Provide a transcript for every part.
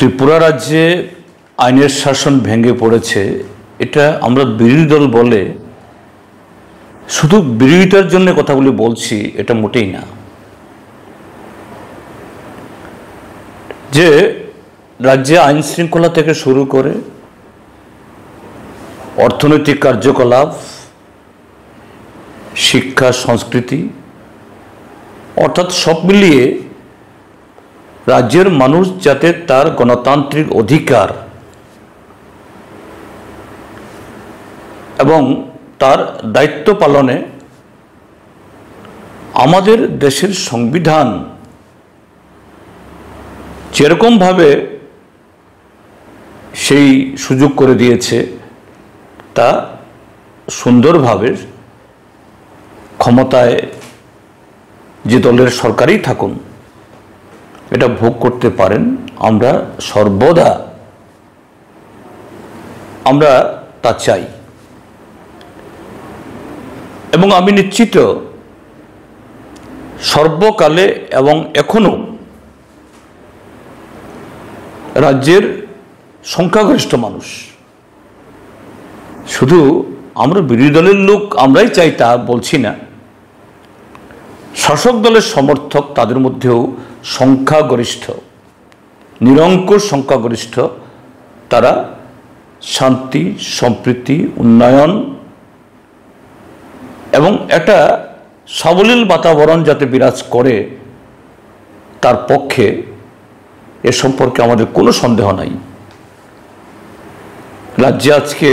ত্রিপুরা রাজ্যে আইনের শাসন ভেঙে পড়েছে, এটা আমরা বিরোধী দল বলে শুধু বিরোধিতার জন্য কথাগুলি বলছি, এটা মোটেই না। যে রাজ্যে আইন শৃঙ্খলা থেকে শুরু করে অর্থনৈতিক কার্যকলাপ, শিক্ষা, সংস্কৃতি, অর্থাৎ সব মিলিয়ে রাজ্যের মানুষ যাতে তার গণতান্ত্রিক অধিকার এবং তার দায়িত্ব পালনে আমাদের দেশের সংবিধান যেরকমভাবে সেই সুযোগ করে দিয়েছে, তা সুন্দরভাবে ক্ষমতায় যে দলের সরকারই থাকুন এটা ভোগ করতে পারেন। আমরা সর্বদা তা চাই এবং আমি নিশ্চিত সর্বকালে এবং এখনো রাজ্যের সংখ্যাগরিষ্ঠ মানুষ, শুধু আমরা বিরোধী দলের লোক আমরাই চাই তা বলছি না, শাসক দলের সমর্থক তাদের মধ্যেও সংখ্যাগরিষ্ঠ, নিরঙ্কুশ সংখ্যাগরিষ্ঠ, তারা শান্তি, সম্প্রীতি, উন্নয়ন এবং একটা সাবলীল বাতাবরণ যাতে বিরাজ করে তার পক্ষে, এ সম্পর্কে আমাদের কোনো সন্দেহ নাই। রাজ্যে আজকে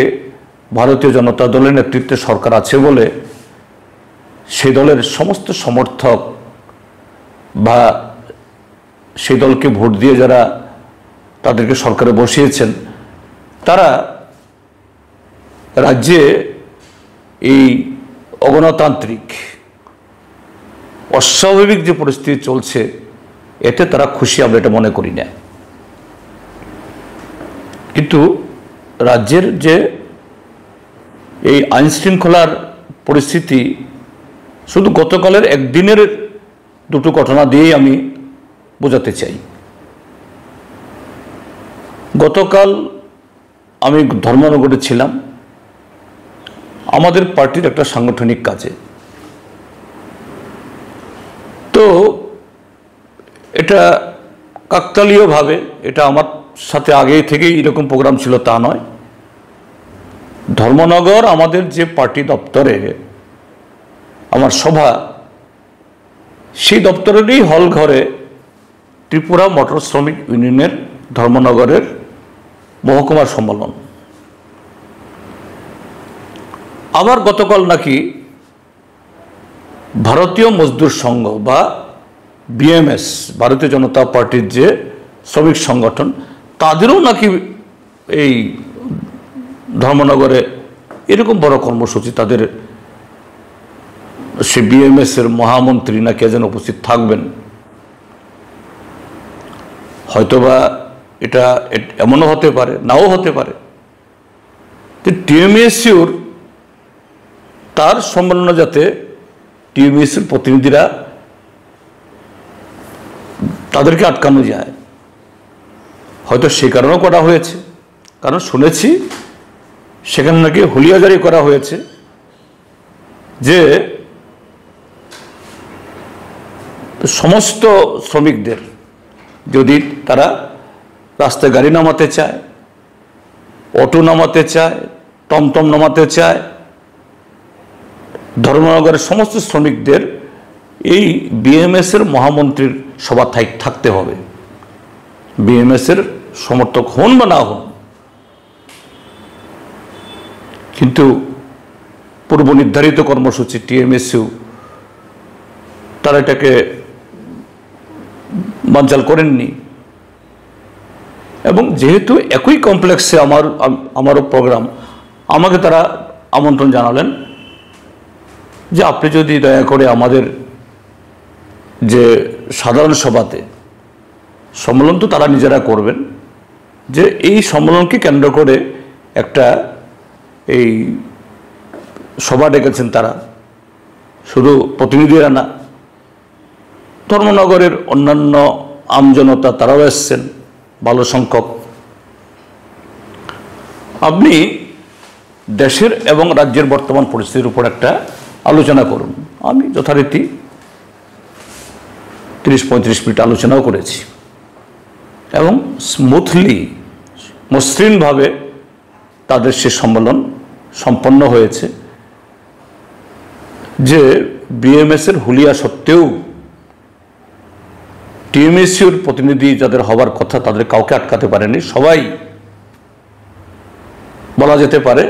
ভারতীয় জনতা দলের নেতৃত্বে সরকার আছে বলে সেই দলের সমস্ত সমর্থক বা সেই দলকে ভোট দিয়ে যারা তাদেরকে সরকারে বসিয়েছেন, তারা রাজ্যে এই অগণতান্ত্রিক অস্বাভাবিক যে পরিস্থিতি চলছে এতে তারা খুশি, আমরা এটা মনে করি না। কিন্তু রাজ্যের যে এই আইন শৃঙ্খলার পরিস্থিতি, শুধু গতকালের একদিনের দুটো ঘটনা দিয়েই আমি বোঝাতে চাই। গতকাল আমি ধর্মনগরে ছিলাম আমাদের পার্টির একটা সাংগঠনিক কাজে। তো এটা কাকতালীয়ভাবে, এটা আমার সাথে আগে থেকেই এরকম প্রোগ্রাম ছিল তা নয়, ধর্মনগর আমাদের যে পার্টি দপ্তরে আমার সভা, সেই দপ্তরেরই হল ঘরে ত্রিপুরা মোটর শ্রমিক ইউনিয়নের ধর্মনগরের মহকুমার সম্মেলন। আবার গতকাল নাকি ভারতীয় মজদুর সংঘ বা বিএমএস, ভারতীয় জনতা পার্টির যে শ্রমিক সংগঠন, তাদেরও নাকি এই ধর্মনগরে এরকম বড় কর্মসূচি, তাদের সে বিএমএস এর মহামন্ত্রী না কে যেন উপস্থিত থাকবেন। হয়তোবা এটা এমনও হতে পারে, নাও হতে পারে যে টিএমএসইউর তার সম্মেলনে যাতে টিএমএসইউর প্রতিনিধিরা তাদেরকে আটকানো যায়, হয়তো সে কারণেও করা হয়েছে। কারণ শুনেছি সেখানে নাকি হুলিয়া জারি করা হয়েছে যে সমস্ত শ্রমিকদের যদি তারা রাস্তায় গাড়ি নামাতে চায়, অটো নামাতে চায়, টমটম নামাতে চায়, ধর্মনগরের সমস্ত শ্রমিকদের এই বিএমএস এর মহামন্ত্রীর সভা থাকতে হবে, বিএমএস এর সমর্থক হন বা না হন। কিন্তু পূর্ব নির্ধারিত কর্মসূচি টিএমএসইউ তারা এটাকে বানচাল করেননি। এবং যেহেতু একই কমপ্লেক্সে আমারও প্রোগ্রাম, আমাকে তারা আমন্ত্রণ জানালেন যে আপনি যদি দয়া করে আমাদের যে সাধারণ সভাতে, সম্মেলন তো তারা নিজেরা করবেন, যে এই সম্মেলনকে কেন্দ্র করে একটা এই সভা ডেকেছেন তারা, শুধু প্রতিনিধিরা না, ধর্মনগরের অন্যান্য আমজনতা তারাও এসছেন, ভালো সংখ্যক। আপনি দেশের এবং রাজ্যের বর্তমান পরিস্থিতির উপর একটা আলোচনা করুন। আমি যথারীতি 30-35 মিনিট আলোচনাও করেছি এবং স্মুথলি মসৃণভাবে তাদের সে সম্মেলন সম্পন্ন হয়েছে। যে বিএমএসের হুলিয়া সত্ত্বেও টিএমএসির প্রতিনিধি যাদের হওয়ার কথা তাদের কাউকে আটকাতে পারেনি। সবাই বলা যেতে পারে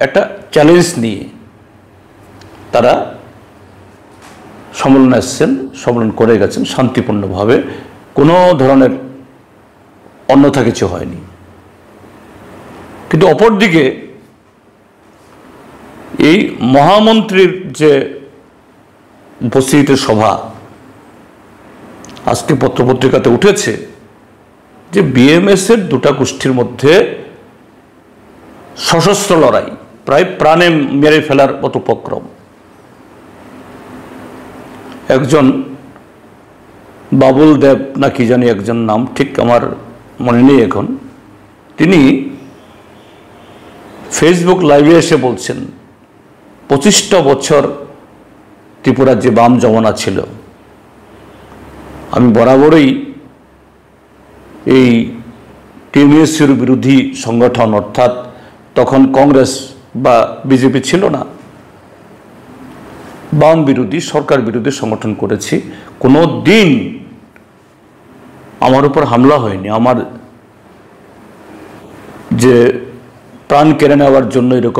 একটা চ্যালেঞ্জ নিয়ে তারা সম্মেলনে এসেছেন, সম্মেলন করে গেছেন শান্তিপূর্ণভাবে, কোনো ধরনের অন্যথা কিছু হয়নি। কিন্তু অপরদিকে এই মহামন্ত্রীর যে উপস্থিত সভা, আজকে পত্রপত্রিকাতে উঠেছে যে বিএমএসের দুটা গোষ্ঠীর মধ্যে সশস্ত্র লড়াই, প্রায় প্রাণে মেরে ফেলার মতো উপক্রম। একজন বাবুল দেব না কি জানি একজন নাম, ঠিক আমার মনে নেই এখন, তিনি ফেসবুক লাইভে এসে বলছেন 25টা বছর ত্রিপুরার যে বাম জমানা ছিল, আমি বরাবরই এই টিএমএসির বিরোধী সংগঠন, অর্থাৎ তখন কংগ্রেস বা বিজেপি ছিল না, বাম বিরোধী সরকার বিরোধী সংগঠন করেছি। কোনো দিন আমার উপর হামলা হয়নি। আমার যে প্রাণ কেড়ে নেওয়ার জন্য এরকম